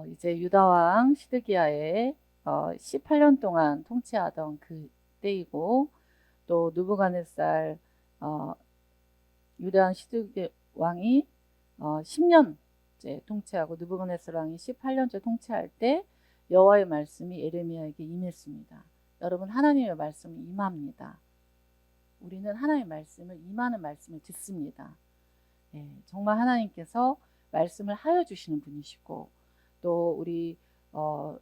이제 유다 왕 시드기야의 18년 동안 통치하던 그 때이고, 또 느부갓네살 어, 유다 왕 시드기야 왕이 10년째 통치하고, 느부갓네살 왕이 18년째 통치할 때 여호와의 말씀이 에레미야에게 임했습니다. 여러분, 하나님의 말씀은 임합니다. 우리는 하나님의 말씀을, 임하는 말씀을 듣습니다. 정말 하나님께서 말씀을 하여 주시는 분이시고, 또 우리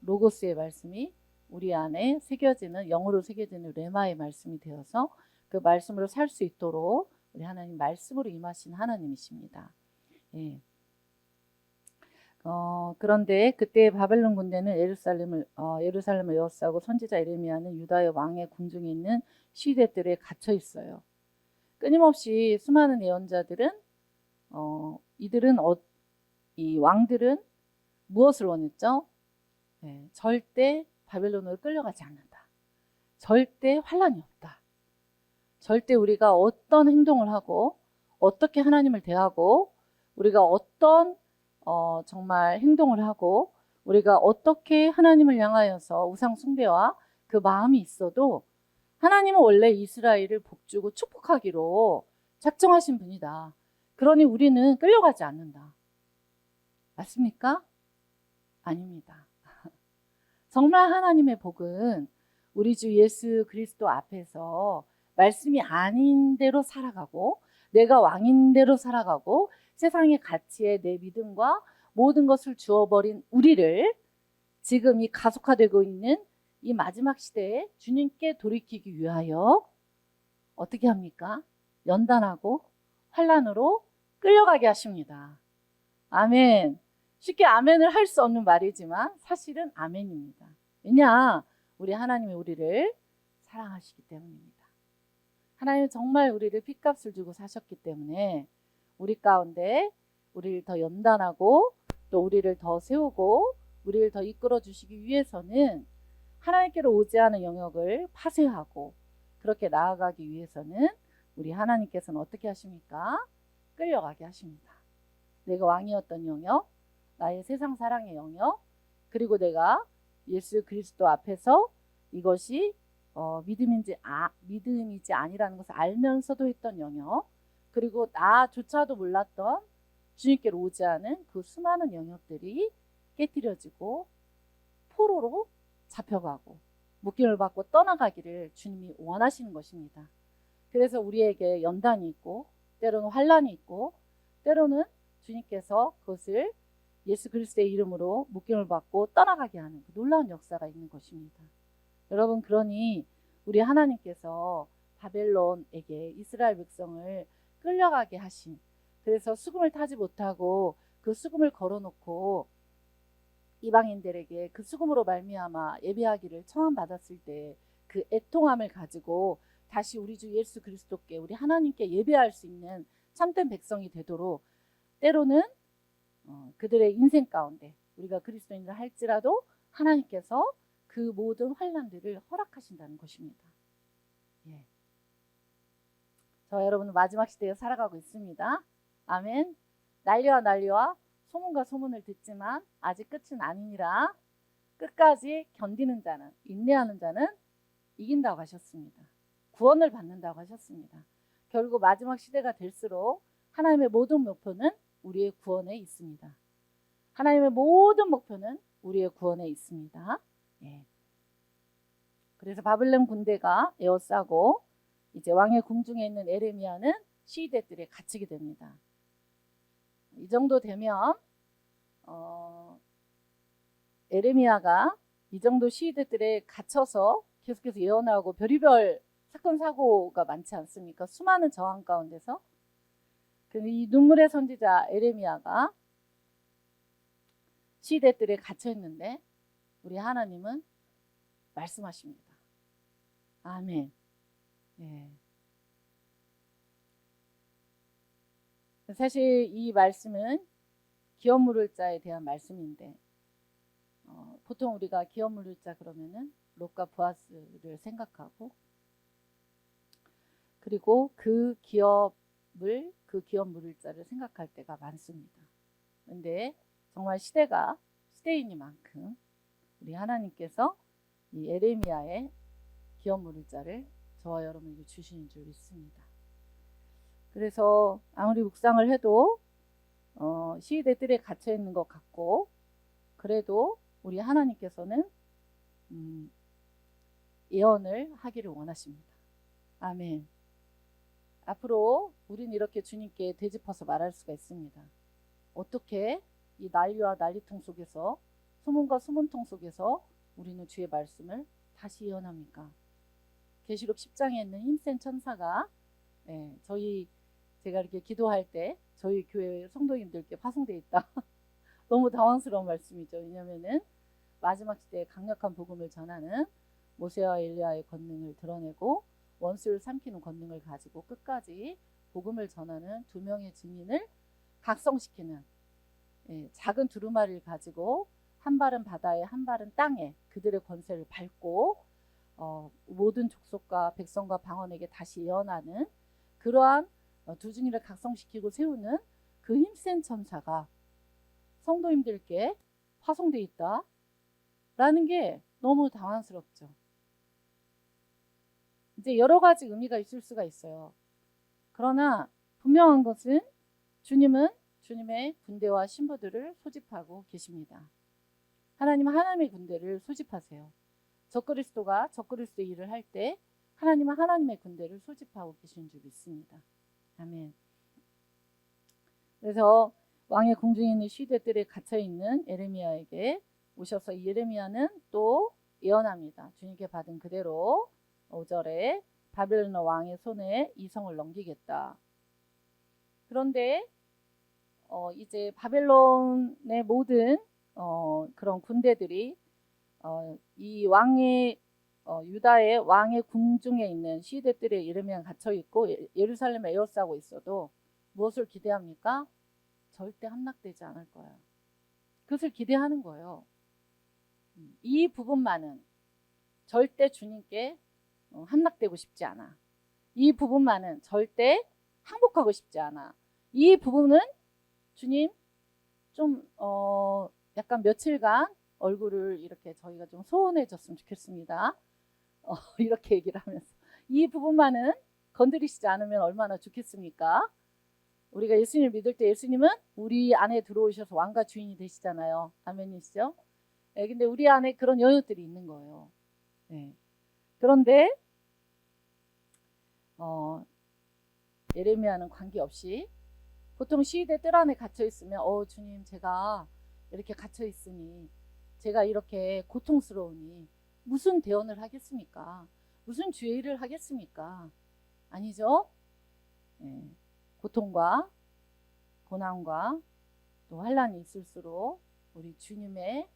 로고스의 말씀이 우리 안에 새겨지는, 영으로 새겨지는 레마의 말씀이 되어서 그 말씀으로 살 수 있도록 우리 하나님 말씀으로 임하신 하나님이십니다. 그런데 그때 바벨론 군대는 예루살렘을 에워싸고, 선지자 에레미야는 유다의 왕의 궁중에 있는 시대들에 갇혀 있어요. 끊임없이 수많은 예언자들은 이 왕들은 무엇을 원했죠? 절대 바벨론으로 끌려가지 않는다. 절대 환란이 없다. 절대 우리가 어떤 행동을 하고, 어떻게 하나님을 대하고, 우리가 어떤 정말 행동을 하고, 우리가 어떻게 하나님을 향하여서 우상 숭배와 그 마음이 있어도 하나님은 원래 이스라엘을 복주고 축복하기로 작정하신 분이다. 그러니 우리는 끌려가지 않는다. 맞습니까? 아닙니다. 정말 하나님의 복은 우리 주 예수 그리스도 앞에서 말씀이 아닌 대로 살아가고, 내가 왕인 대로 살아가고, 세상의 가치에 내 믿음과 모든 것을 주어버린 우리를 지금 이 가속화되고 있는 이 마지막 시대에 주님께 돌이키기 위하여 어떻게 합니까? 연단하고 환난으로 끌려가게 하십니다. 아멘. 쉽게 아멘을 할 수 없는 말이지만 사실은 아멘입니다. 왜냐? 우리 하나님이 우리를 사랑하시기 때문입니다. 하나님은 정말 우리를 핏값을 주고 사셨기 때문에 우리 가운데 우리를 더 연단하고, 또 우리를 더 세우고, 우리를 더 이끌어 주시기 위해서는 하나님께로 오지 않은 영역을 파쇄하고, 그렇게 나아가기 위해서는 우리 하나님께서는 어떻게 하십니까? 끌려가게 하십니다. 내가 왕이었던 영역, 나의 세상 사랑의 영역, 그리고 내가 예수 그리스도 앞에서 이것이 믿음이지 아니라는 것을 알면서도 했던 영역, 그리고 나조차도 몰랐던 주님께로 오지 않은 그 수많은 영역들이 깨뜨려지고 포로로 잡혀가고 묶임을 받고 떠나가기를 주님이 원하시는 것입니다. 그래서 우리에게 연단이 있고, 때로는 환란이 있고, 때로는 주님께서 그것을 예수 그리스도의 이름으로 묶임을 받고 떠나가게 하는 그 놀라운 역사가 있는 것입니다. 여러분, 그러니 우리 하나님께서 바벨론에게 이스라엘 백성을 끌려가게 하신, 그래서 수금을 타지 못하고 그 수금을 걸어놓고 이방인들에게 그 수금으로 말미암아 예배하기를 청함받았을 때 그 애통함을 가지고 다시 우리 주 예수 그리스도께, 우리 하나님께 예배할 수 있는 참된 백성이 되도록, 때로는 그들의 인생 가운데 우리가 그리스도인을 할지라도 하나님께서 그 모든 환난들을 허락하신다는 것입니다. 저 여러분은 마지막 시대에 살아가고 있습니다. 아멘. 난리와 소문과 소문을 듣지만 아직 끝은 아니니라. 끝까지 견디는 자는, 인내하는 자는 이긴다고 하셨습니다. 구원을 받는다고 하셨습니다. 결국 마지막 시대가 될수록 하나님의 모든 목표는 우리의 구원에 있습니다. 하나님의 모든 목표는 우리의 구원에 있습니다. 그래서 바벨론 군대가 에워싸고, 이제 왕의 궁중에 있는 에레미야는 시위대들에 갇히게 됩니다. 이 정도 되면 에레미야가 이 정도 시위대들에 갇혀서 계속해서 예언하고 별의별 사건 사고가 많지 않습니까? 수많은 저항 가운데서. 이 눈물의 선지자 에레미야가 시대들에 갇혀 있는데 우리 하나님은 말씀하십니다. 아멘. 사실 이 말씀은 기업 물을 자에 대한 말씀인데, 보통 우리가 기업 물을 자 그러면은 롯과 보아스를 생각하고, 그리고 그 기업 물을 자를 생각할 때가 많습니다. 근데 정말 시대가 시대이니만큼 우리 하나님께서 이 에레미야의 기업 물자를 저와 여러분에게 주시는 줄 믿습니다. 그래서 아무리 묵상을 해도 시대 뜰에 갇혀 있는 것 같고, 그래도 우리 하나님께서는 예언을 하기를 원하십니다. 아멘. 앞으로 우리는 이렇게 주님께 되짚어서 말할 수가 있습니다. 어떻게 이 난리와 난리통 속에서, 소문과 소문통 속에서 우리는 주의 말씀을 다시 예언합니까? 계시록 10장에 있는 힘센 천사가 제가 이렇게 기도할 때 저희 교회 성도님들께 파송되어 있다. 너무 당황스러운 말씀이죠. 왜냐하면은 마지막 시대에 강력한 복음을 전하는 모세와 엘리야의 권능을 드러내고 원수를 삼키는 권능을 가지고 끝까지 복음을 전하는 두 명의 증인을 각성시키는 작은 두루마리를 가지고 한 발은 바다에 한 발은 땅에 그들의 권세를 밟고 모든 족속과 백성과 방언에게 다시 예언하는 그러한 두 증인을 각성시키고 세우는 그 힘센 천사가 성도님들께 파송되어 있다라는 게 너무 당황스럽죠. 이제 여러 가지 의미가 있을 수가 있어요. 그러나 분명한 것은 주님은 주님의 군대와 신부들을 소집하고 계십니다. 하나님은 하나님의 군대를 소집하세요. 적그리스도가 적그리스도의 일을 할 때 하나님은 하나님의 군대를 소집하고 계신 줄 믿습니다. 아멘. 그래서 왕의 궁중에 있는 시대들에 갇혀있는 에레미야에게 오셔서 이 에레미야는 또 예언합니다. 주님께 받은 그대로 5절에 바벨론 왕의 손에 이 성을 넘기겠다. 그런데 이제 바벨론의 모든 그런 군대들이 이 왕의 유다의 왕의 궁중에 있는 시대들에 이르면 갇혀 있고 예루살렘에 에워싸고 있어도 무엇을 기대합니까? 절대 함락되지 않을 거예요. 그것을 기대하는 거예요. 이 부분만은 절대 주님께 함락되고 싶지 않아. 이 부분만은 절대 항복하고 싶지 않아. 이 부분은 주님 좀 약간 며칠간 얼굴을 이렇게 저희가 좀 소원해졌으면 좋겠습니다. 이렇게 얘기를 하면서 이 부분만은 건드리시지 않으면 얼마나 좋겠습니까? 우리가 예수님을 믿을 때 예수님은 우리 안에 들어오셔서 왕과 주인이 되시잖아요. 아멘이시죠? 근데 우리 안에 그런 영역들이 있는 거예요. 그런데 예레미야는 관계없이 보통 시위대 뜰 안에 갇혀 있으면 주님 제가 이렇게 갇혀 있으니 제가 이렇게 고통스러우니 무슨 대언을 하겠습니까? 무슨 주의 일을 하겠습니까? 아니죠? 고통과 고난과 또 환난이 있을수록 우리 주님의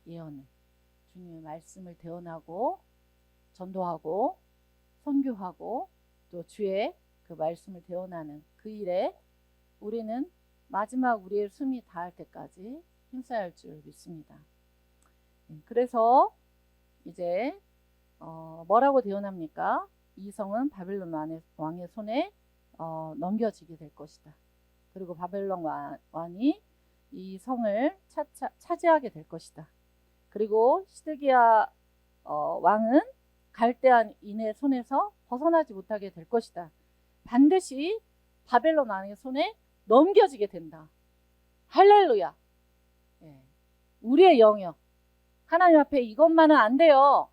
예언을, 주님의 말씀을 대언하고 전도하고 선교하고 또 주의 그 말씀을 대언하는 그 일에 우리는 마지막 우리의 숨이 닿을 때까지 힘써야 할 줄 믿습니다. 그래서 이제 뭐라고 대언합니까? 이 성은 바벨론 왕의 손에 넘겨지게 될 것이다. 그리고 바벨론 왕이 이 성을 차지하게 될 것이다. 그리고 시드기야 왕은 갈대아인의 손에서 벗어나지 못하게 될 것이다. 반드시 바벨론 왕의 손에 넘겨지게 된다. 할렐루야. 우리의 영역 하나님 앞에 이것만은 안 돼요.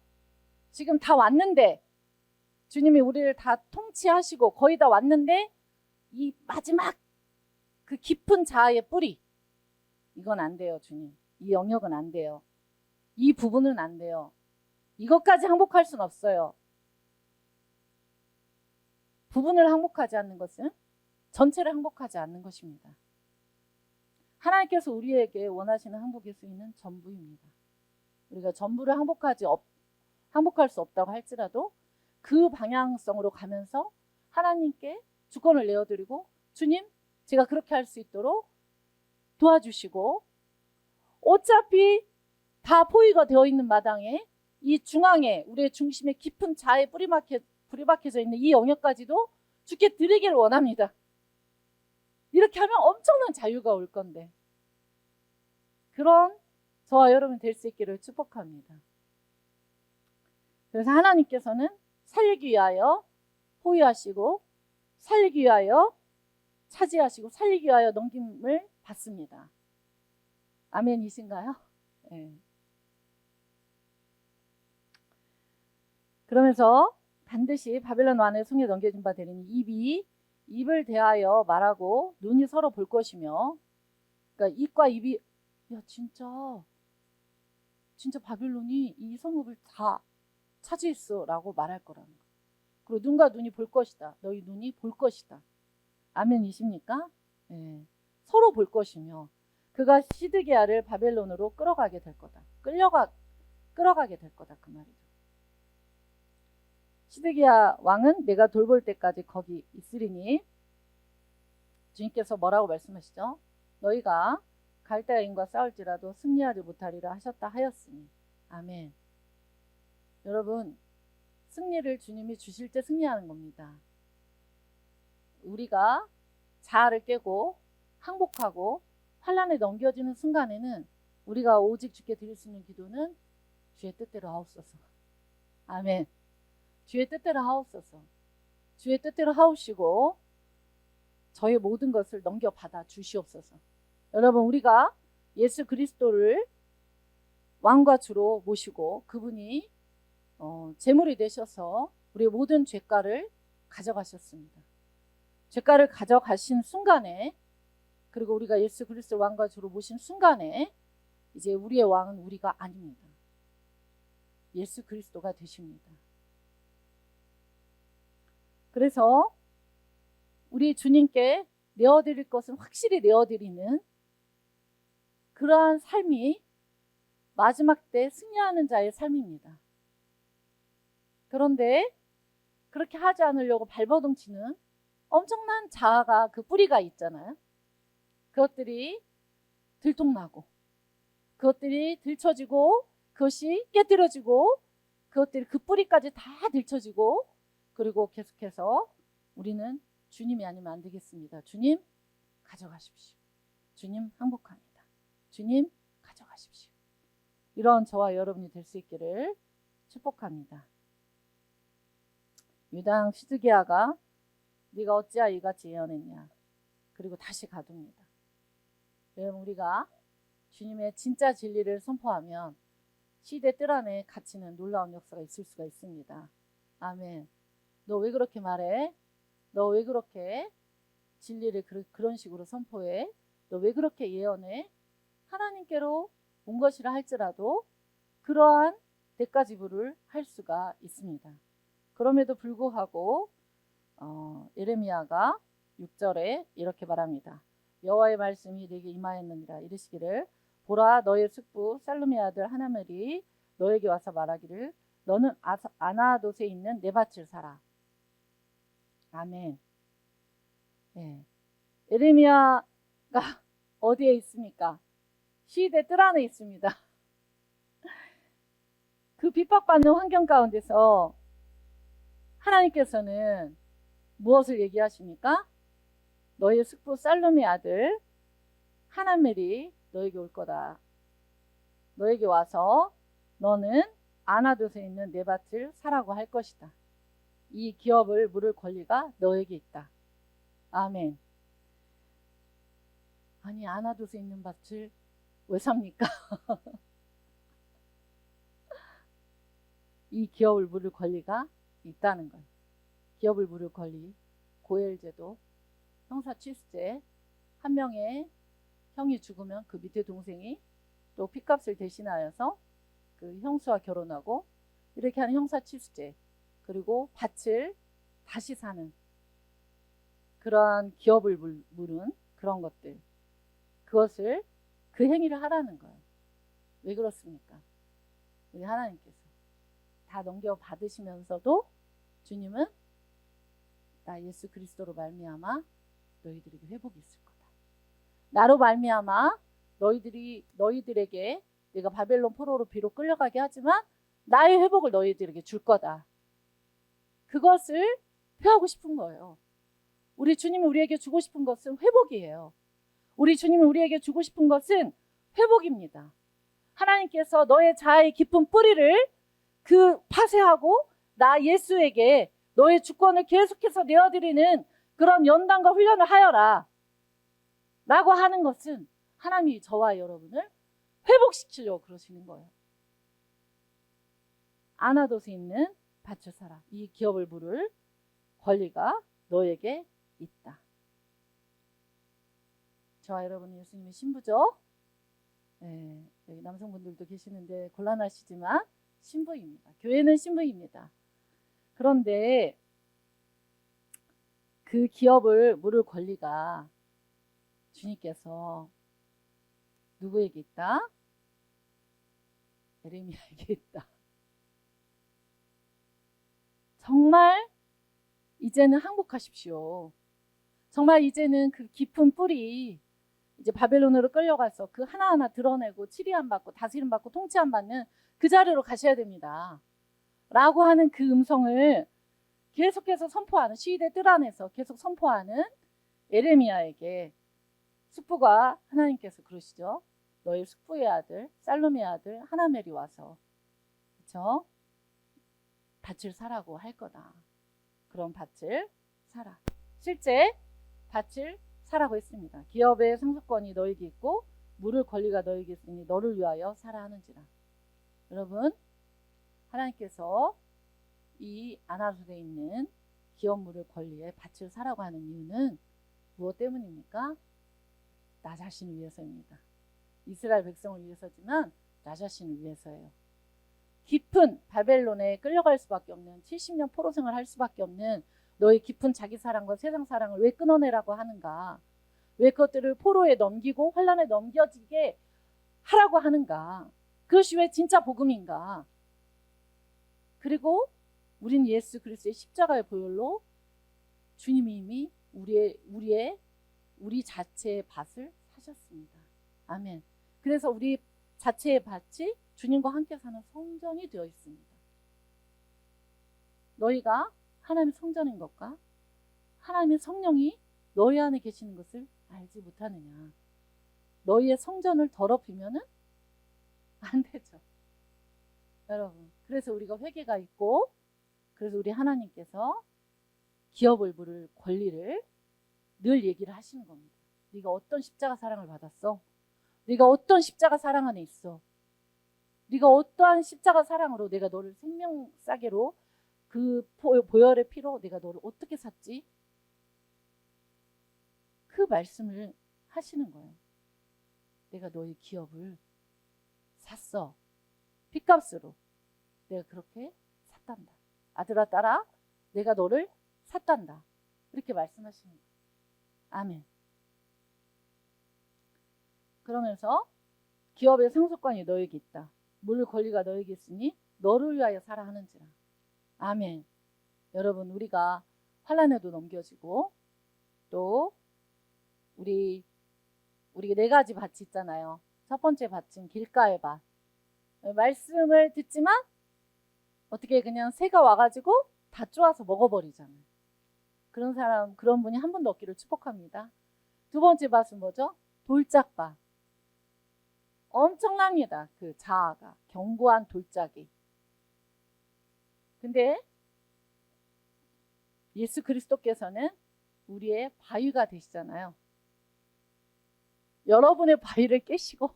지금 다 왔는데 주님이 우리를 다 통치하시고 거의 다 왔는데 이 마지막 그 깊은 자아의 뿌리 이건 안 돼요. 주님 이 영역은 안 돼요. 이 부분은 안 돼요. 이것까지 항복할 수는 없어요. 부분을 항복하지 않는 것은 전체를 항복하지 않는 것입니다. 하나님께서 우리에게 원하시는 항복의 수위는 전부입니다. 우리가 전부를 항복할 수 없다고 할지라도 그 방향성으로 가면서 하나님께 주권을 내어드리고 주님 제가 그렇게 할 수 있도록 도와주시고 어차피 다 포위가 되어 있는 마당에 이 중앙에 우리의 중심에 깊은 자에 뿌리 박혀져 있는 이 영역까지도 주께 드리기를 원합니다. 이렇게 하면 엄청난 자유가 올 건데 그런 저와 여러분 될 수 있기를 축복합니다. 그래서 하나님께서는 살리기 위하여 포위하시고 살리기 위하여 차지하시고 살리기 위하여 넘김을 받습니다. 아멘이신가요? 네. 그러면서 반드시 바벨론 왕의 손에 넘겨진 바 되리니 입을 대하여 말하고 눈이 서로 볼 것이며, 그러니까 입과 입이 야 진짜 바빌론이 이 성읍을 다 차지했어라고 말할 거라는 거. 그리고 눈과 눈이 볼 것이다. 너희 눈이 볼 것이다. 아멘이십니까? 네. 서로 볼 것이며 그가 시드기야를 바벨론으로 끌어가게 될 거다. 끌어가게 될 거다 그 말이죠. 시드기야 왕은 내가 돌볼 때까지 거기 있으리니 주님께서 뭐라고 말씀하시죠? 너희가 갈대아인과 싸울지라도 승리하지 못하리라 하셨다 하였으니. 아멘. 여러분, 승리를 주님이 주실 때 승리하는 겁니다. 우리가 자아를 깨고 항복하고 환난에 넘겨지는 순간에는 우리가 오직 주께 드릴 수 있는 기도는 주의 뜻대로 하옵소서. 아멘. 주의 뜻대로 하옵소서. 주의 뜻대로 하옵시고 저의 모든 것을 넘겨받아 주시옵소서. 여러분, 우리가 예수 그리스도를 왕과 주로 모시고 그분이 제물이 되셔서 우리의 모든 죄가를 가져가셨습니다. 죄가를 가져가신 순간에, 그리고 우리가 예수 그리스도 왕과 주로 모신 순간에 이제 우리의 왕은 우리가 아닙니다. 예수 그리스도가 되십니다. 그래서 우리 주님께 내어드릴 것은 확실히 내어드리는 그러한 삶이 마지막 때 승리하는 자의 삶입니다. 그런데 그렇게 하지 않으려고 발버둥치는 엄청난 자아가, 그 뿌리가 있잖아요. 그것들이 들통나고 그것들이 들춰지고 그것이 깨뜨려지고 그것들이 그 뿌리까지 다 들춰지고, 그리고 계속해서 우리는 주님이 아니면 안 되겠습니다. 주님 가져가십시오. 주님 항복합니다. 주님 가져가십시오. 이런 저와 여러분이 될 수 있기를 축복합니다. 유당 시드기야가 네가 어찌하여 이같이 예언했냐. 그리고 다시 가둡니다. 여러분, 우리가 주님의 진짜 진리를 선포하면 시대 뜰 안에 갇히는 놀라운 역사가 있을 수가 있습니다. 아멘. 너 왜 그렇게 말해? 너 왜 그렇게 진리를 그런 식으로 선포해? 너 왜 그렇게 예언해? 하나님께로 온 것이라 할지라도 그러한 대가 지불을 할 수가 있습니다. 그럼에도 불구하고 예레미야가 6절에 이렇게 말합니다. 여호와의 말씀이 내게 임하였느니라. 이르시기를 보라, 너의 숙부 살룸의 아들 하나멜이 너에게 와서 말하기를 너는 아나돗에 있는 내 밭을 사라. 아멘. 네. 예레미야가 어디에 있습니까? 시대 뜰 안에 있습니다. 그 핍박받는 환경 가운데서 하나님께서는 무엇을 얘기하십니까? 너의 숙부 살룸의 아들 하나멜이 너에게 올 거다. 너에게 와서 너는 아나돗에 있는 내 밭을 사라고 할 것이다. 이 기업을 물을 권리가 너에게 있다. 아멘. 아니, 아나돗에 있는 밭을 왜 삽니까? 이 기업을 물을 권리가 있다는 거예요. 기업을 물을 권리, 고엘제도, 형사 취수제, 한 명의 형이 죽으면 그 밑에 동생이 또 핏값을 대신하여서 그 형수와 결혼하고 이렇게 하는 형사 취수제, 그리고 밭을 다시 사는 그러한 기업을 물은 그런 것들, 그것을 그 행위를 하라는 거예요. 왜 그렇습니까? 우리 하나님께서 다 넘겨받으시면서도 주님은 나 예수 그리스도로 말미암아 너희들에게 회복이 있을 거다. 나로 말미암아 너희들에게 내가 바벨론 포로로 비록 끌려가게 하지만 나의 회복을 너희들에게 줄 거다. 그것을 표하고 싶은 거예요. 우리 주님이 우리에게 주고 싶은 것은 회복이에요. 우리 주님이 우리에게 주고 싶은 것은 회복입니다. 하나님께서 너의 자아의 깊은 뿌리를 그 파쇄하고 나 예수에게 너의 주권을 계속해서 내어드리는 그런 연단과 훈련을 하여라 라고 하는 것은 하나님이 저와 여러분을 회복시키려고 그러시는 거예요. 아나도스에 있는 밭을 사라. 이 기업을 물을 권리가 너에게 있다. 저와 여러분은 예수님의 신부죠. 네, 여기 남성분들도 계시는데 곤란하시지만 신부입니다. 교회는 신부입니다. 그런데 그 기업을 물을 권리가 주님께서 누구에게 있다? 예레미야에게 있다. 정말 이제는 항복하십시오. 정말 이제는 그 깊은 뿌리 이제 바벨론으로 끌려가서 그 하나하나 드러내고 치리함 받고 다스림 받고 통치함 받는 그 자리로 가셔야 됩니다. 라고 하는 그 음성을 계속해서 선포하는, 시위대 뜰 안에서 계속 선포하는 예레미야에게 숙부가 하나님께서 그러시죠. 너희 숙부의 아들 살룸의 아들 하나멜이 와서 그렇죠? 밭을 사라고 할 거다. 그런 밭을 사라. 실제 밭을 사라고 했습니다. 기업의 상속권이 너에게 있고 물을 권리가 너에게 있으니 너를 위하여 사라 하는지라. 여러분, 하나님께서 이 아나도스에 있는 기업 물을 권리에 밭을 사라고 하는 이유는 무엇 때문입니까? 나 자신을 위해서입니다. 이스라엘 백성을 위해서지만 나 자신을 위해서예요. 깊은 바벨론에 끌려갈 수밖에 없는 70년 포로 생활을 할 수밖에 없는 너의 깊은 자기 사랑과 세상 사랑을 왜 끊어내라고 하는가? 왜 그것들을 포로에 넘기고 환란에 넘겨지게 하라고 하는가? 그것이 왜 진짜 복음인가? 그리고 우린 예수 그리스도의 십자가의 보혈로 주님이 이미 우리 자체의 밭을 사셨습니다. 아멘. 그래서 우리 자체의 밭이 주님과 함께 사는 성전이 되어 있습니다. 너희가 하나님의 성전인 것과 하나님의 성령이 너희 안에 계시는 것을 알지 못하느냐. 너희의 성전을 더럽히면은 안 되죠. 여러분, 그래서 우리가 회개가 있고, 그래서 우리 하나님께서 기업을 물을 권리를 늘 얘기를 하시는 겁니다. 네가 어떤 십자가 사랑을 받았어? 네가 어떤 십자가 사랑 안에 있어? 네가 어떠한 십자가 사랑으로 내가 너를 생명 싸게로 그 보혈의 피로 내가 너를 어떻게 샀지? 그 말씀을 하시는 거예요. 내가 너의 기업을 샀어. 핏값으로 내가 그렇게 샀단다. 아들아 딸아 내가 너를 샀단다. 이렇게 말씀하시는 거예요. 아멘. 그러면서 기업의 상속권이 너에게 있다. 물 권리가 너에게 있으니 너를 위하여 살아 하는지라. 아멘. 여러분, 우리가 환난에도 넘겨지고 또 우리 네 가지 밭이 있잖아요. 첫 번째 밭은 길가의 밭. 말씀을 듣지만 어떻게 그냥 새가 와가지고 다 쪼아서 먹어버리잖아요. 그런 분이 한 분도 없기를 축복합니다. 두 번째 밭은 뭐죠? 돌짝밭. 엄청납니다. 그 자아가 견고한 돌짝이. 근데 예수 그리스도께서는 우리의 바위가 되시잖아요. 여러분의 바위를 깨시고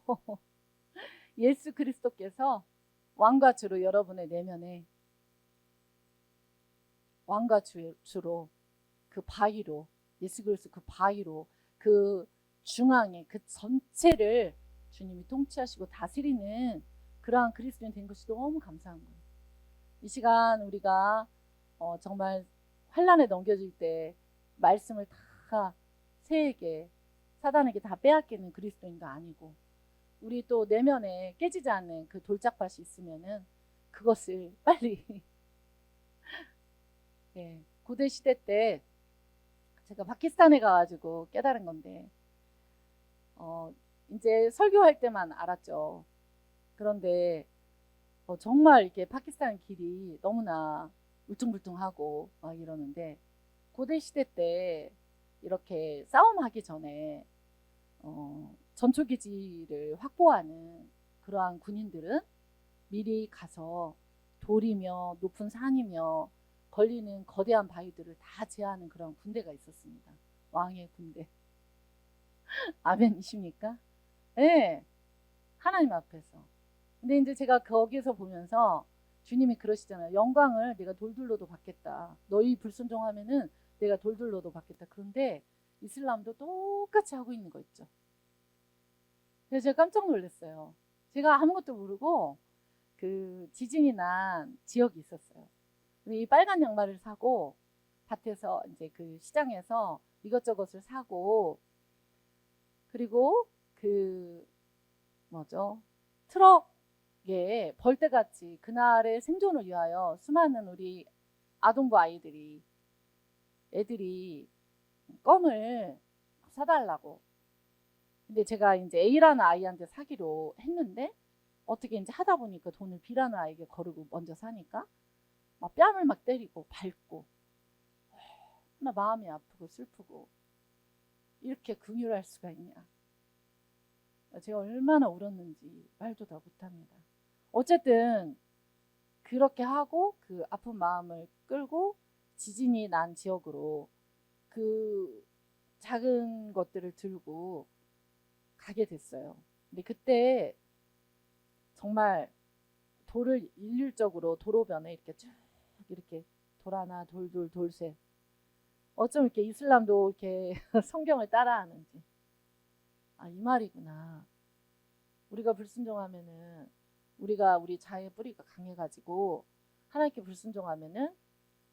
예수 그리스도께서 왕과 주로 여러분의 내면에 왕과 주로 그 바위로 예수 그리스도 그 바위로 그 중앙에 그 전체를 주님이 통치하시고 다스리는 그러한 그리스도인 된 것이 너무 감사한 거예요. 이 시간 우리가 정말 환난에 넘겨질 때 말씀을 다 새에게 사단에게 다 빼앗기는 그리스도인도 아니고 우리 또 내면에 깨지지 않는 그 돌짝밭이 있으면은 그것을 빨리 예, 고대 시대 때 제가 파키스탄에 가가지고 깨달은 건데 이제 설교할 때만 알았죠. 그런데 정말 이렇게 파키스탄 길이 너무나 울퉁불퉁하고 막 이러는데 고대 시대 때 이렇게 싸움하기 전에 전초기지를 확보하는 그러한 군인들은 미리 가서 돌이며 높은 산이며 걸리는 거대한 바위들을 다 제하는 그런 군대가 있었습니다. 왕의 군대. 아멘이십니까? 네, 하나님 앞에서. 근데 이제 제가 거기에서 보면서 주님이 그러시잖아요. 영광을 내가 돌들로도 받겠다. 너희 불순종하면은 내가 돌들로도 받겠다. 그런데 이슬람도 똑같이 하고 있는 거 있죠. 그래서 제가 깜짝 놀랐어요. 제가 아무것도 모르고 그 지진이 난 지역이 있었어요. 이 빨간 양말을 사고 밭에서 이제 그 시장에서 이것저것을 사고, 그리고 그 뭐죠? 트럭에 벌떼같이 그날의 생존을 위하여 수많은 우리 아동부 애들이 껌을 사달라고. 근데 제가 이제 A라는 아이한테 사기로 했는데 어떻게 이제 하다 보니까 돈을 B라는 아이에게 거르고 먼저 사니까 막 뺨을 막 때리고 밟고, 나 마음이 아프고 슬프고, 이렇게 긍휼할 수가 있냐. 제가 얼마나 울었는지 말도 다 못합니다. 어쨌든 그렇게 하고 그 아픈 마음을 끌고 지진이 난 지역으로 그 작은 것들을 들고 가게 됐어요. 근데 그때 정말 돌을 일률적으로 도로변에 이렇게 쭉 이렇게 돌하나 돌둘 돌셋, 어쩜 이렇게 이슬람도 이렇게 성경을 따라하는지. 아, 이 말이구나. 우리가 불순종하면은, 우리가 우리 자의 뿌리가 강해가지고 하나님께 불순종하면은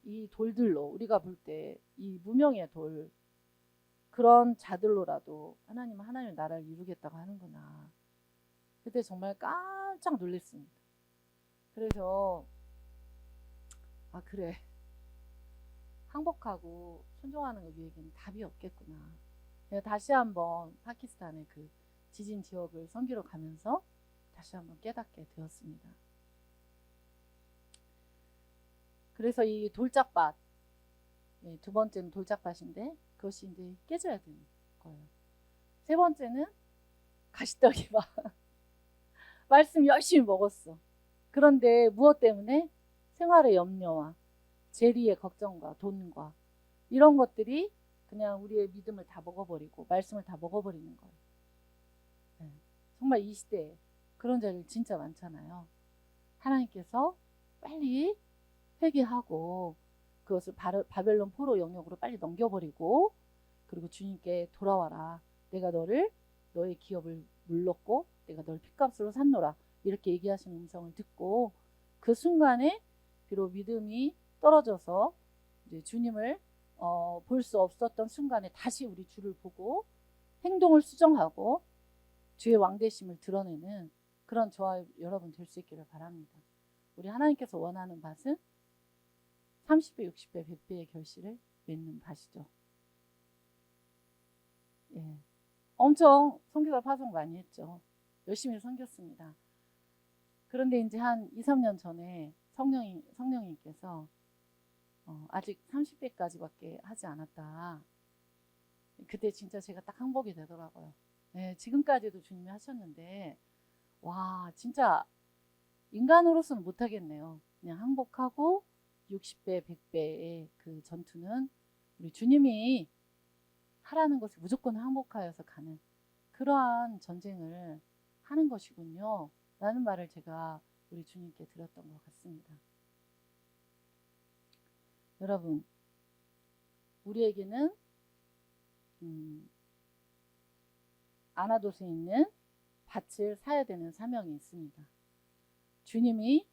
이 돌들로, 우리가 볼 때 이 무명의 돌, 그런 자들로라도 하나님의 나라를 이루겠다고 하는구나. 그때 정말 깜짝 놀랐습니다. 그래서 아, 그래, 항복하고 순종하는 것 위에는 답이 없겠구나. 내가 다시 한번 파키스탄의 그 지진 지역을 선교로 가면서 다시 한번 깨닫게 되었습니다. 그래서 이 돌짝밭, 두 번째는 돌짝밭인데 그것이 이제 깨져야 되는 거예요. 세 번째는 가시떡이밭. 말씀 열심히 먹었어. 그런데 무엇 때문에? 생활의 염려와 재리의 걱정과 돈과 이런 것들이 그냥 우리의 믿음을 다 먹어버리고 말씀을 다 먹어버리는 거예요. 네. 정말 이 시대에 그런 자들 진짜 많잖아요. 하나님께서 빨리 회개하고 그것을 바벨론 포로 영역으로 빨리 넘겨버리고, 그리고 주님께 돌아와라. 내가 너의 기업을 물렀고 내가 널 핏값으로 샀노라. 이렇게 얘기하시는 음성을 듣고 그 순간에 비록 믿음이 떨어져서 이제 주님을 볼 수 없었던 순간에 다시 우리 주를 보고 행동을 수정하고 주의 왕되심을 드러내는 그런 저와 여러분 될 수 있기를 바랍니다. 우리 하나님께서 원하는 밭은 30배, 60배, 100배의 결실을 맺는 밭이죠. 예. 엄청 선교사 파송 많이 했죠. 열심히 섬겼습니다. 그런데 이제 한 2, 3년 전에 성령님께서 아직 30배까지밖에 하지 않았다. 그때 진짜 제가 딱 항복이 되더라고요. 네, 지금까지도 주님이 하셨는데 와, 진짜 인간으로서는 못하겠네요. 그냥 항복하고 60배, 100배의 그 전투는 우리 주님이 하라는 것을 무조건 항복하여서 가는 그러한 전쟁을 하는 것이군요. 라는 말을 제가 우리 주님께 드렸던 것 같습니다. 여러분, 우리에게는 아나돗에 있는 밭을 사야 되는 사명이 있습니다. 주님이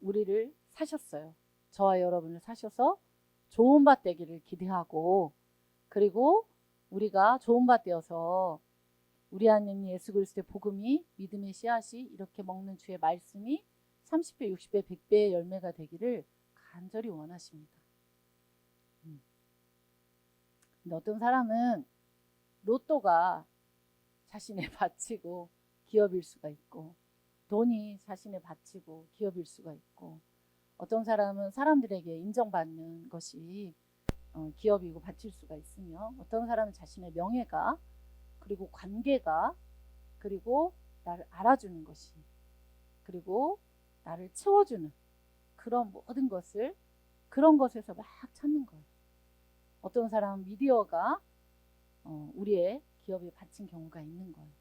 우리를 사셨어요. 저와 여러분을 사셔서 좋은 밭 되기를 기대하고, 그리고 우리가 좋은 밭 되어서 우리 안에 예수 그리스도의 복음이, 믿음의 씨앗이 이렇게 먹는 주의 말씀이 30배, 60배, 100배의 열매가 되기를 간절히 원하십니다. 근데 어떤 사람은 로또가 자신의 밭이고 기업일 수가 있고, 돈이 자신의 밭이고 기업일 수가 있고, 어떤 사람은 사람들에게 인정받는 것이 기업이고 밭일 수가 있으며, 어떤 사람은 자신의 명예가, 그리고 관계가, 그리고 나를 알아주는 것이, 그리고 나를 채워주는 그런 모든 것을, 그런 것에서 막 찾는 거예요. 어떤 사람은 미디어가 우리의 기업의 밭인 경우가 있는 거예요.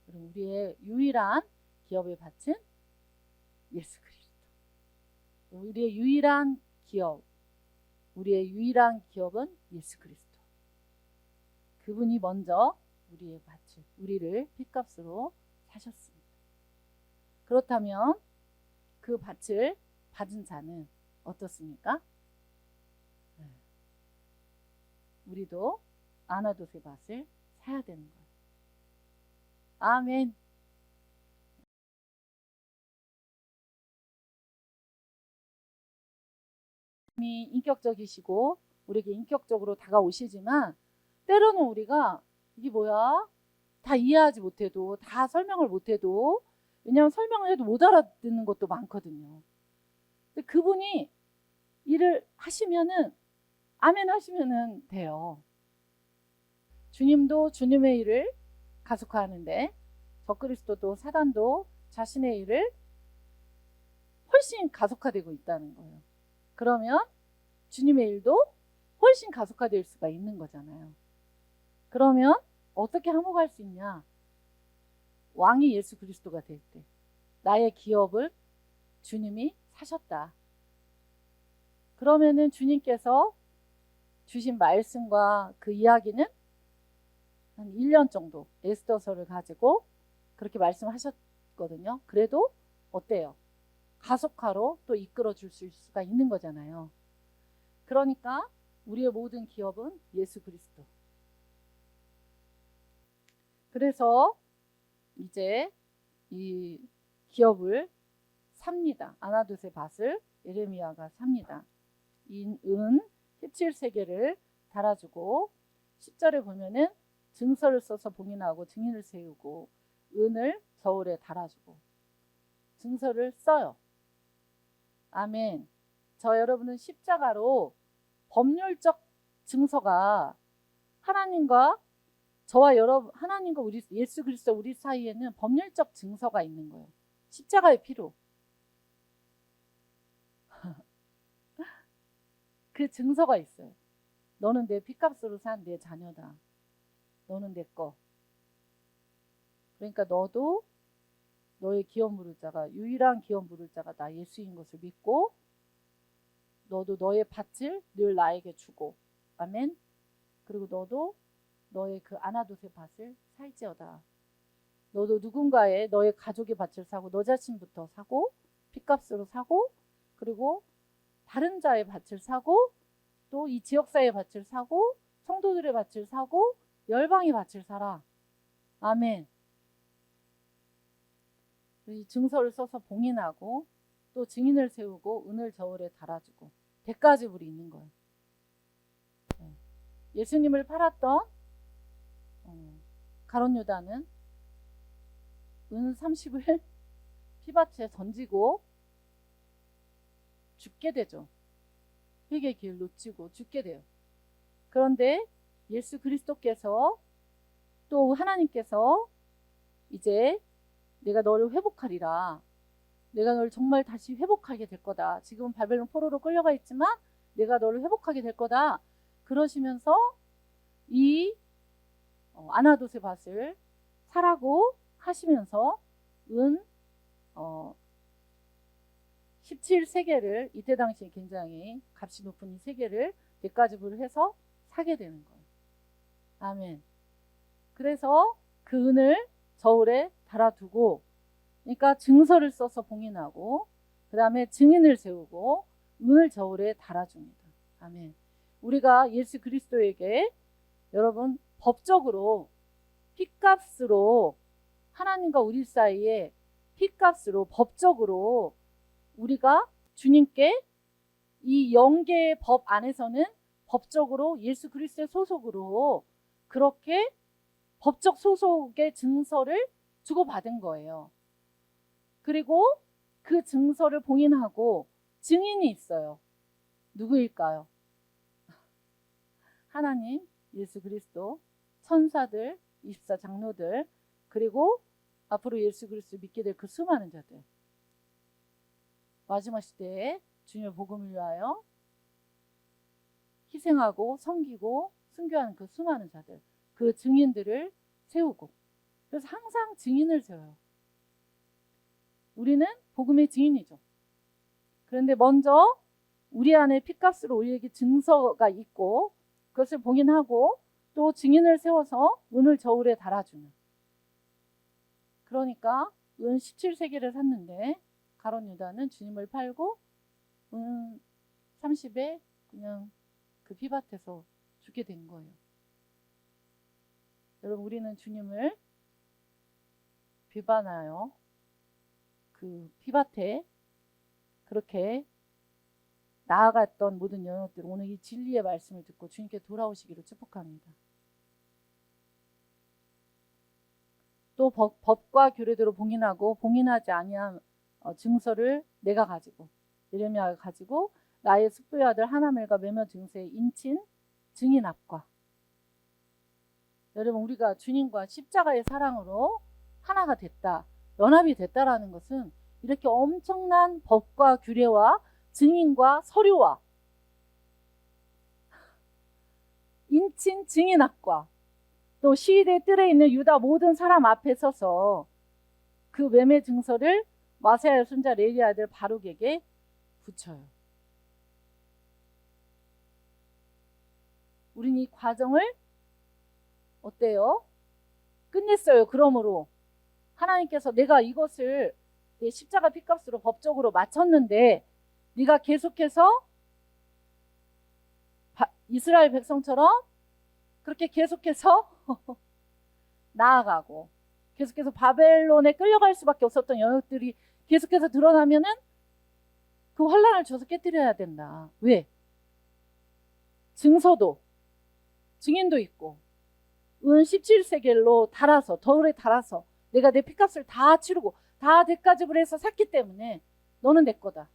그리고 우리의 유일한 기업의 밭은 예수 그리스도. 우리의 유일한 기업, 우리의 유일한 기업은 예수 그리스도. 그분이 먼저 우리의 밭을, 우리를 핏값으로 사셨습니다. 그렇다면 그 밭을 받은 자는 어떻습니까? 우리도 아나돗의 밭을 사야 되는 거예요. 아멘. 하나님이 인격적이시고 우리에게 인격적으로 다가오시지만 때로는 우리가 이게 뭐야? 다 이해하지 못해도, 다 설명을 못해도, 왜냐하면 설명을 해도 못 알아듣는 것도 많거든요. 근데 그분이 일을 하시면은 아멘 하시면은 돼요. 주님도 주님의 일을 가속화하는데 적그리스도도 사단도 자신의 일을 훨씬 가속화되고 있다는 거예요. 그러면 주님의 일도 훨씬 가속화될 수가 있는 거잖아요. 그러면 어떻게 항복할 수 있냐? 왕이 예수 그리스도가 될 때 나의 기업을 주님이 사셨다. 그러면은 주님께서 주신 말씀과 그 이야기는 한 1년 정도 에스더서를 가지고 그렇게 말씀하셨거든요. 그래도 어때요? 가속화로 또 이끌어 줄 수가 있는 거잖아요. 그러니까 우리의 모든 기업은 예수 그리스도. 그래서 이제 이 기업을 삽니다. 아나돗의 밭을 예레미야가 삽니다. 이 은 17세계를 달아주고 10절에 보면은 증서를 써서 봉인하고 증인을 세우고 은을 저울에 달아주고 증서를 써요. 아멘. 저 여러분은 십자가로 법률적 증서가 하나님과 저와 여러분, 하나님과 우리 예수 그리스도 우리 사이에는 법률적 증서가 있는 거예요. 십자가의 피로. 그 증서가 있어요. 너는 내 피값으로 산 내 자녀다. 너는 내 거. 그러니까 너도 너의 기업 물을 자가, 유일한 기업 물을 자가 나 예수인 것을 믿고 너도 너의 밭을 늘 나에게 주고, 아멘. 그리고 너도 너의 그 아나돗의 밭을 살지어다. 너도 누군가의, 너의 가족의 밭을 사고 너 자신부터 사고 핏값으로 사고, 그리고 다른 자의 밭을 사고, 또 이 지역사의 밭을 사고, 성도들의 밭을 사고, 열방의 밭을 사라. 아멘. 이 증서를 써서 봉인하고 또 증인을 세우고 은을 저울에 달아주고 대가지불이 있는 거예요. 예수님을 팔았던 가룟 유다는 은 30을 피밭에 던지고 죽게 되죠. 회개의 길 놓치고 죽게 돼요. 그런데 예수 그리스도께서 또 하나님께서 이제 내가 너를 회복하리라. 내가 너를 정말 다시 회복하게 될 거다. 지금 바벨론 포로로 끌려가 있지만 내가 너를 회복하게 될 거다. 그러시면서 이 아나돗의 밭을 사라고 하시면서 은 17세계를, 이때 당시에 굉장히 값이 높은 이 세계를 대가지불을 해서 사게 되는 거예요. 아멘. 그래서 그 은을 저울에 달아두고, 그러니까 증서를 써서 봉인하고 그 다음에 증인을 세우고 은을 저울에 달아줍니다. 아멘. 우리가 예수 그리스도에게 여러분 법적으로 핏값으로, 하나님과 우리 사이에 핏값으로 법적으로 우리가 주님께 이 영계의 법 안에서는 법적으로 예수 그리스도의 소속으로 그렇게 법적 소속의 증서를 주고받은 거예요. 그리고 그 증서를 봉인하고 증인이 있어요. 누구일까요? 하나님, 예수 그리스도, 천사들, 24 장로들, 그리고 앞으로 예수 그리스도를 믿게 될 그 수많은 자들, 마지막 시대에 주님의 복음을 위하여 희생하고 섬기고 순교하는 그 수많은 자들, 그 증인들을 세우고, 그래서 항상 증인을 세워요. 우리는 복음의 증인이죠. 그런데 먼저 우리 안에 피값으로 우리에게 증서가 있고 그것을 봉인하고 또 증인을 세워서 은을 저울에 달아주는. 그러니까 은 17세겔을 샀는데 가룟 유다는 주님을 팔고 은 30에 그냥 그 피밭에서 죽게 된 거예요. 여러분, 우리는 주님을 비반하여 그 피밭에 그렇게 나아갔던 모든 영역들, 오늘 이 진리의 말씀을 듣고 주님께 돌아오시기를 축복합니다. 또 법과 규례대로 봉인하고 봉인하지 아니한 증서를 내가 가지고, 예레미야가 가지고 나의 숙부의 아들 하나멜과 매며 증서의 인친 증인 앞과. 여러분, 우리가 주님과 십자가의 사랑으로 하나가 됐다, 연합이 됐다라는 것은 이렇게 엄청난 법과 규례와 증인과 서류와 인친 증인 앞과 또 시위대 뜰에 있는 유다 모든 사람 앞에 서서 그 매매 증서를 마세야의 손자 레위의 아들 바룩에게 붙여요. 우린 이 과정을 어때요? 끝냈어요. 그러므로 하나님께서 내가 이것을 내 십자가 피값으로 법적으로 마쳤는데 네가 계속해서 이스라엘 백성처럼 그렇게 계속해서 나아가고 계속해서 바벨론에 끌려갈 수밖에 없었던 영역들이 계속해서 드러나면은 그 환란을 줘서 깨뜨려야 된다. 왜? 증서도 증인도 있고 은 17세겔로 달아서 덜에 달아서 내가 내 피값을 다 치르고 다 대가 지불해서 샀기 때문에 너는 내 거다.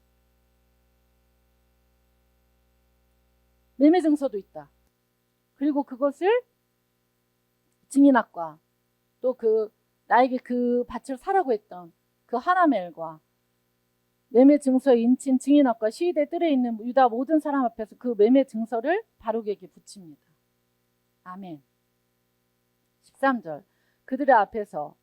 매매 증서도 있다. 그리고 그것을 증인학과 또 그 나에게 그 밭을 사라고 했던 그 하나멜과 매매 증서의 인친 증인학과 시위대 뜰에 있는 유다 모든 사람 앞에서 그 매매 증서를 바룩에게 붙입니다. 아멘. 13절 그들의 앞에서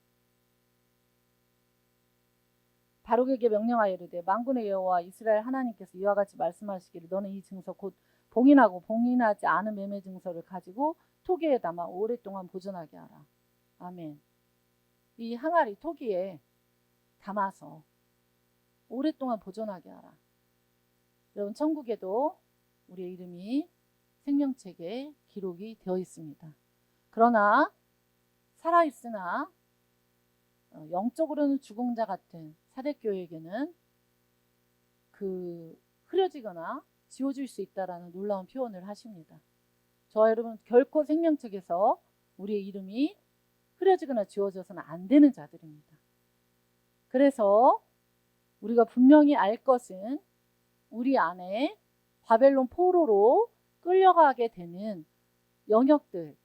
바룩에게 명령하여 이르되 만군의 여호와 이스라엘 하나님께서 이와 같이 말씀하시기를 너는 이 증서 곧 봉인하고 봉인하지 않은 매매 증서를 가지고 토기에 담아 오랫동안 보존하게 하라. 아멘. 이 항아리 토기에 담아서 오랫동안 보존하게 하라. 여러분, 천국에도 우리의 이름이 생명책에 기록이 되어 있습니다. 그러나 살아있으나 영적으로는 죽은 자 같은 사대교회에게는 그 흐려지거나 지워질 수 있다라는 놀라운 표현을 하십니다. 저와 여러분, 결코 생명책에서 우리의 이름이 흐려지거나 지워져서는 안 되는 자들입니다. 그래서 우리가 분명히 알 것은 우리 안에 바벨론 포로로 끌려가게 되는 영역들,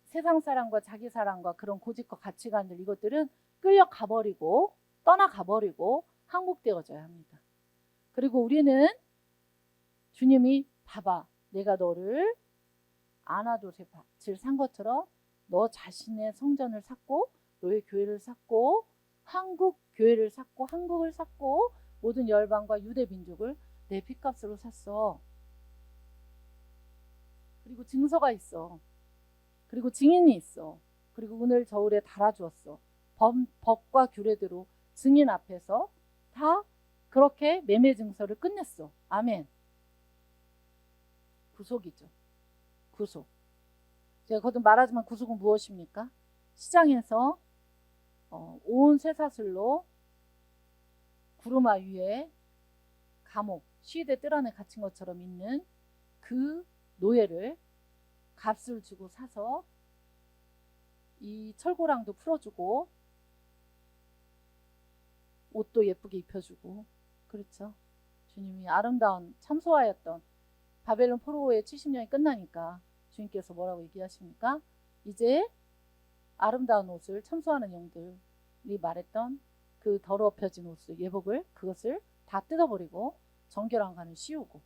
세상 사랑과 자기 사랑과 그런 고집과 가치관들, 이것들은 끌려가버리고 떠나가버리고 항복되어져야 합니다. 그리고 우리는 주님이 봐봐, 내가 너를 아나돗의 밭을 산 것처럼 너 자신의 성전을 샀고 너의 교회를 샀고 한국 교회를 샀고 한국을 샀고 모든 열방과 유대 민족을 내 피값으로 샀어. 그리고 증서가 있어. 그리고 증인이 있어. 그리고 은을 저울에 달아주었어. 법과 규례대로 증인 앞에서 다 그렇게 매매 증서를 끝냈어. 아멘. 구속이죠. 구속. 제가 거듭 말하지만 구속은 무엇입니까? 시장에서 온 쇠사슬로 구루마 위에 감옥, 시위대 뜰 안에 갇힌 것처럼 있는 그 노예를 값을 주고 사서 이 철고랑도 풀어주고 옷도 예쁘게 입혀주고, 그렇죠. 주님이 아름다운 참소하였던 바벨론 포로의 70년이 끝나니까 주님께서 뭐라고 얘기하십니까? 이제 아름다운 옷을 참소하는 영들이 말했던 그 더럽혀진 옷을, 예복을, 그것을 다 뜯어버리고 정결한 간을 씌우고,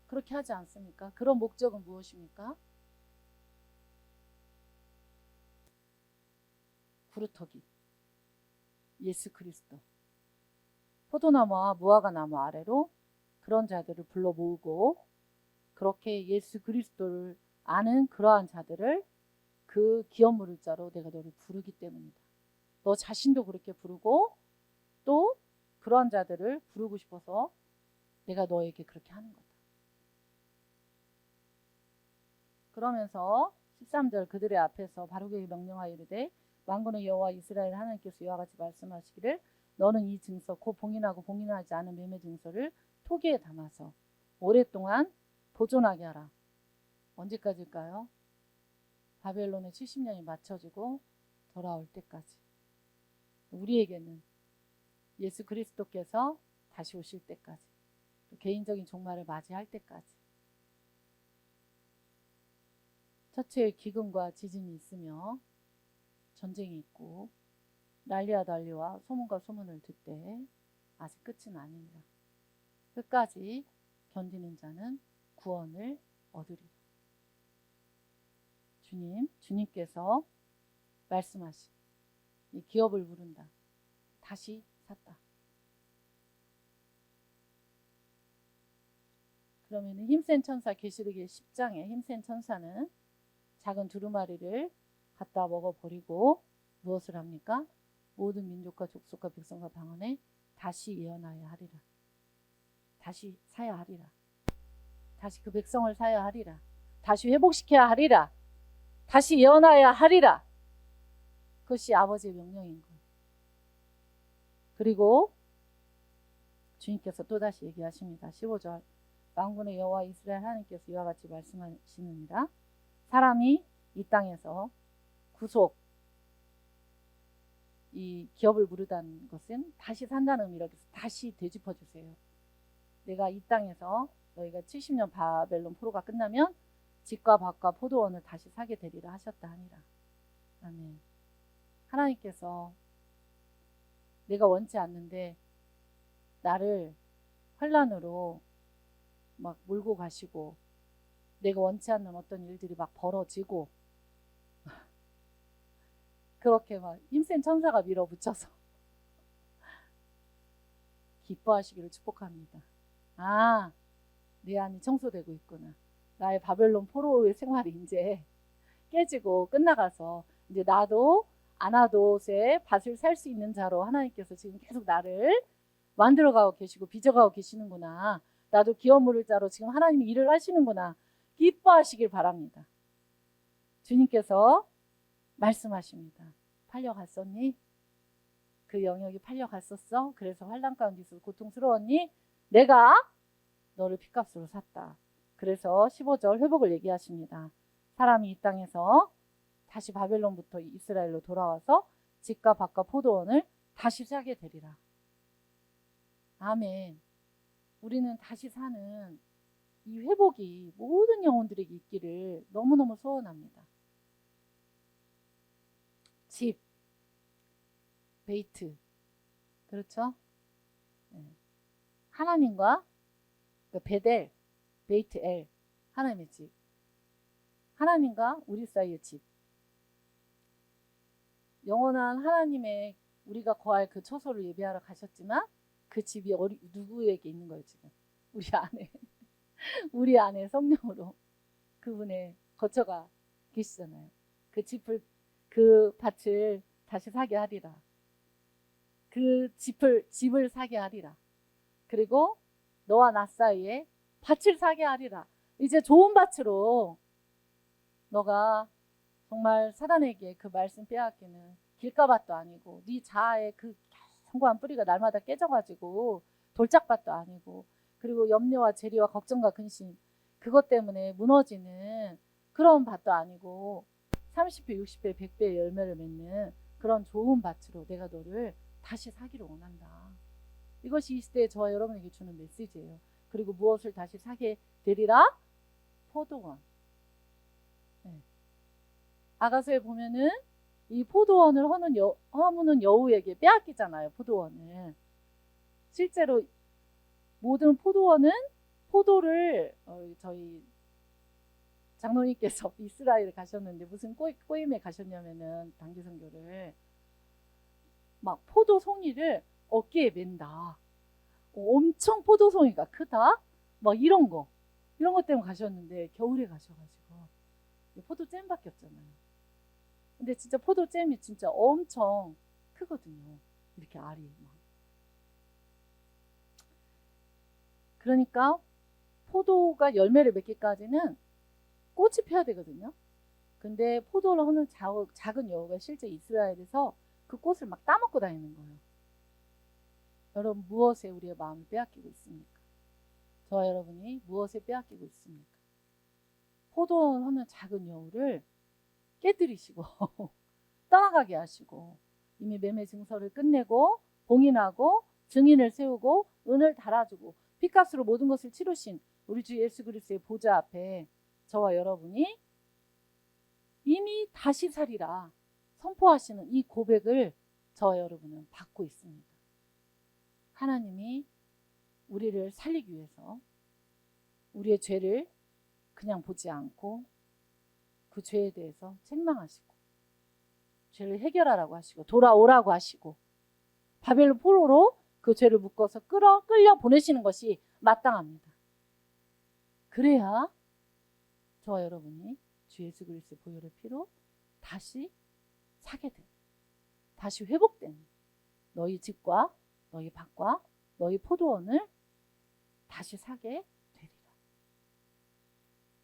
그렇게 하지 않습니까? 그런 목적은 무엇입니까? 구루터기, 예수 그리스도, 포도나무와 무화과 나무 아래로 그런 자들을 불러 모으고, 그렇게 예수 그리스도를 아는 그러한 자들을 그 기업 물을 자로 내가 너를 부르기 때문이다. 너 자신도 그렇게 부르고 또 그러한 자들을 부르고 싶어서 내가 너에게 그렇게 하는 거다. 그러면서 13절 그들의 앞에서 바로게 명령하여 이르되 만군의 여호와 이스라엘 하나님께서 이와 같이 말씀하시기를 너는 이 증서 곧 봉인하고 봉인하지 않은 매매 증서를 토기에 담아서 오랫동안 보존하게 하라. 언제까지일까요? 바벨론의 70년이 맞춰지고 돌아올 때까지. 우리에게는 예수 그리스도께서 다시 오실 때까지, 또 개인적인 종말을 맞이할 때까지. 처처에 기근과 지진이 있으며 전쟁이 있고 난리와 난리와 소문과 소문을 듣되 아직 끝은 아니니라. 끝까지 견디는 자는 구원을 얻으리라. 주님께서 말씀하신 이 기업을 부른다. 다시 샀다. 그러면 힘센 천사, 계시록의 10장에 힘센 천사는 작은 두루마리를 갖다 먹어버리고 무엇을 합니까? 모든 민족과 족속과 백성과 방언에 다시 예언하여 하리라. 다시 사야 하리라. 다시 그 백성을 사야 하리라. 다시 회복시켜야 하리라. 다시 예언하여야 하리라. 그것이 아버지의 명령인 거예요. 그리고 주님께서 또다시 얘기하십니다. 15절 만군의 여호와 이스라엘 하나님께서 이와 같이 말씀하시느니라. 사람이 이 땅에서 구속, 이 기업을 부르다는 것은 다시 산다는 의미라고 해서 다시 되짚어주세요. 내가 이 땅에서 너희가 70년 바벨론 포로가 끝나면 집과 밭과 포도원을 다시 사게 되리라 하셨다 하니라. 아멘. 하나님께서 내가 원치 않는데 나를 환난으로 막 몰고 가시고 내가 원치 않는 어떤 일들이 막 벌어지고 그렇게 막 힘센 천사가 밀어붙여서 기뻐하시기를 축복합니다. 아, 내 안이 청소되고 있구나. 나의 바벨론 포로의 생활이 이제 깨지고 끝나가서 이제 나도 아나돗에 밭을 살 수 있는 자로 하나님께서 지금 계속 나를 만들어가고 계시고 빚어가고 계시는구나. 나도 기업 물을 자로 지금 하나님이 일을 하시는구나. 기뻐하시길 바랍니다. 주님께서 말씀하십니다. 팔려갔었니? 그 영역이 팔려갔었어? 그래서 환난 가운데 있어서 고통스러웠니? 내가 너를 핏값으로 샀다. 그래서 15절 회복을 얘기하십니다. 사람이 이 땅에서 다시 바벨론부터 이스라엘로 돌아와서 집과 밭과 포도원을 다시 사게 되리라. 아멘. 우리는 다시 사는 이 회복이 모든 영혼들에게 있기를 너무너무 소원합니다. 집, 베이트, 그렇죠? 하나님과 베델, 베이트 엘, 하나님의 집, 하나님과 우리 사이의 집, 영원한 하나님의 우리가 거할 그 처소를 예배하러 가셨지만 그 집이 누구에게 있는 거예요 지금? 우리 안에 우리 안에 성령으로 그분의 거처가 계시잖아요. 그 집을, 그 밭을 다시 사게 하리라. 그 집을 사게 하리라. 그리고 너와 나 사이에 밭을 사게 하리라. 이제 좋은 밭으로 너가 정말 사단에게 그 말씀 빼앗기는 길가밭도 아니고 네 자아의 그 견고한 뿌리가 날마다 깨져가지고 돌짝밭도 아니고 그리고 염려와 재리와 걱정과 근심 그것 때문에 무너지는 그런 밭도 아니고 30배, 60배, 100배의 열매를 맺는 그런 좋은 밭으로 내가 너를 다시 사기를 원한다. 이것이 이 시대에 저와 여러분에게 주는 메시지예요. 그리고 무엇을 다시 사게 되리라? 포도원. 네. 아가서에 보면은 이 포도원을 허무는 여우에게 빼앗기잖아요. 포도원을. 실제로 모든 포도원은 포도를 저희 장로님께서 이스라엘 가셨는데 무슨 꼬임에 가셨냐면은 단기 선교를 막 포도 송이를 어깨에 맨다. 엄청 포도 송이가 크다. 막 이런 것 때문에 가셨는데 겨울에 가셔가지고 포도잼밖에 없잖아요. 근데 진짜 포도잼이 진짜 엄청 크거든요. 이렇게 알이 막. 그러니까 포도가 열매를 맺기까지는 꽃이 펴야 되거든요. 근데 포도를 하는 작은 여우가 실제 이스라엘에서 그 꽃을 막 따먹고 다니는 거예요. 여러분, 무엇에 우리의 마음을 빼앗기고 있습니까? 저와 여러분이 무엇에 빼앗기고 있습니까? 포도를 하는 작은 여우를 깨뜨리시고 떠나가게 하시고 이미 매매 증서를 끝내고 봉인하고 증인을 세우고 은을 달아주고 피값으로 모든 것을 치르신 우리 주 예수 그리스도의 보좌 앞에 저와 여러분이 이미 다시 살리라 선포하시는 이 고백을 저와 여러분은 받고 있습니다. 하나님이 우리를 살리기 위해서 우리의 죄를 그냥 보지 않고 그 죄에 대해서 책망하시고 죄를 해결하라고 하시고 돌아오라고 하시고 바벨론 포로로 그 죄를 묶어서 끌려 보내시는 것이 마땅합니다. 그래야 저와 여러분이 주 예수 그리스도의 보혈의 피로 다시 사게 된, 다시 회복된 너희 집과 너희 밭과 너희 포도원을 다시 사게 되리라.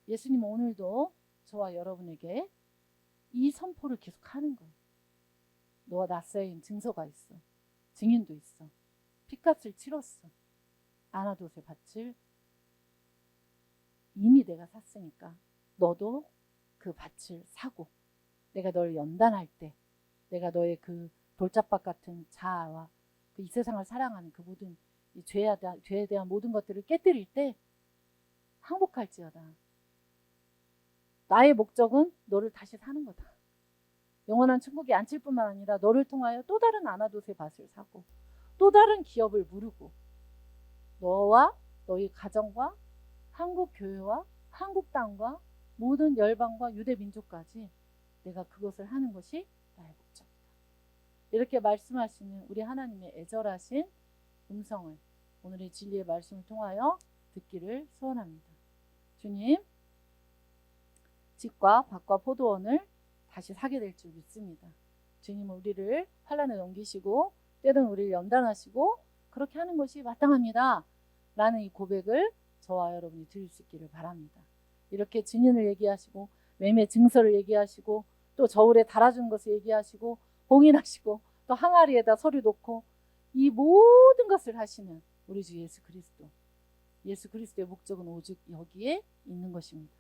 예수님은 오늘도 저와 여러분에게 이 선포를 계속 하는 거예요. 너와 나 사이엔 증서가 있어. 증인도 있어. 핏값을 치렀어. 아나돗의 밭을 이미 내가 샀으니까 너도 그 밭을 사고 내가 너를 연단할 때 내가 너의 그 돌짝밭 같은 자아와 그 이 세상을 사랑하는 그 모든 이 죄에 대한 모든 것들을 깨뜨릴 때 항복할지어다. 나의 목적은 너를 다시 사는 거다. 영원한 천국에 앉힐 뿐만 아니라 너를 통하여 또 다른 아나돗의 밭을 사고 또 다른 기업을 무르고 너와 너희 가정과 한국 교회와 한국 땅과 모든 열방과 유대 민족까지 내가 그것을 하는 것이 나의 목적이다. 이렇게 말씀하시는 우리 하나님의 애절하신 음성을 오늘의 진리의 말씀을 통하여 듣기를 소원합니다. 주님, 집과 밭과 포도원을 다시 사게 될 줄 믿습니다. 주님은 우리를 환난에 넘기시고 때로는 우리를 연단하시고 그렇게 하는 것이 마땅합니다. 라는 이 고백을 저와 여러분이 들을 수 있기를 바랍니다. 이렇게 증인을 얘기하시고 매매 증서를 얘기하시고 또 저울에 달아주는 것을 얘기하시고 봉인하시고 또 항아리에다 서류 놓고 이 모든 것을 하시는 우리 주 예수 그리스도. 예수 그리스도의 목적은 오직 여기에 있는 것입니다.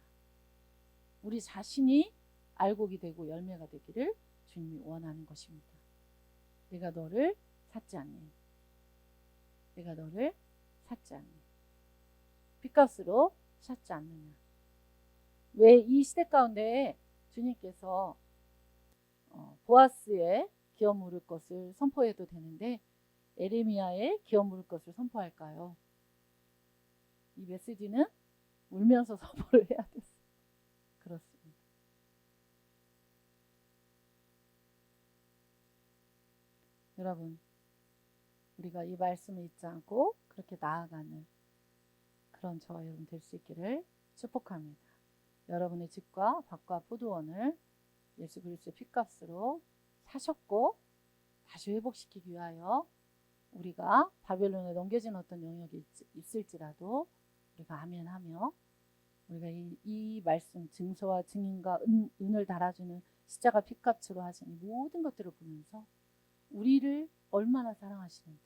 우리 자신이 알곡이 되고 열매가 되기를 주님이 원하는 것입니다. 내가 너를 샀지 않니? 내가 너를 샀지 않니? 핏값으로 샀지 않느냐? 왜 이 시대 가운데 주님께서 보아스의 기업 물을 것을 선포해도 되는데 에레미야의 기업 물을 것을 선포할까요? 이 메시지는 울면서 선포를 해야 됐어요. 그렇습니다. 여러분, 우리가 이 말씀을 잊지 않고 그렇게 나아가는 그런 저와 여러분 될 수 있기를 축복합니다. 여러분의 집과 밭과 포도원을 예수 그리스도의 핏값으로 사셨고 다시 회복시키기 위하여 우리가 바벨론에 넘겨진 어떤 영역이 있을지라도 우리가 아멘하며 우리가 이 말씀 증서와 증인과 은을 달아주는 십자가 핏값으로 하신 이 모든 것들을 보면서 우리를 얼마나 사랑하시는지,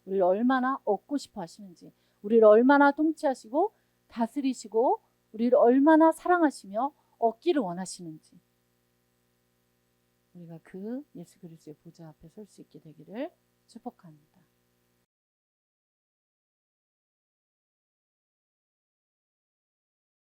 우리를 얼마나 얻고 싶어 하시는지, 우리를 얼마나 통치하시고 다스리시고 우리를 얼마나 사랑하시며 얻기를 원하시는지 우리가 그 예수 그리스도의 보좌 앞에 설 수 있게 되기를 축복합니다.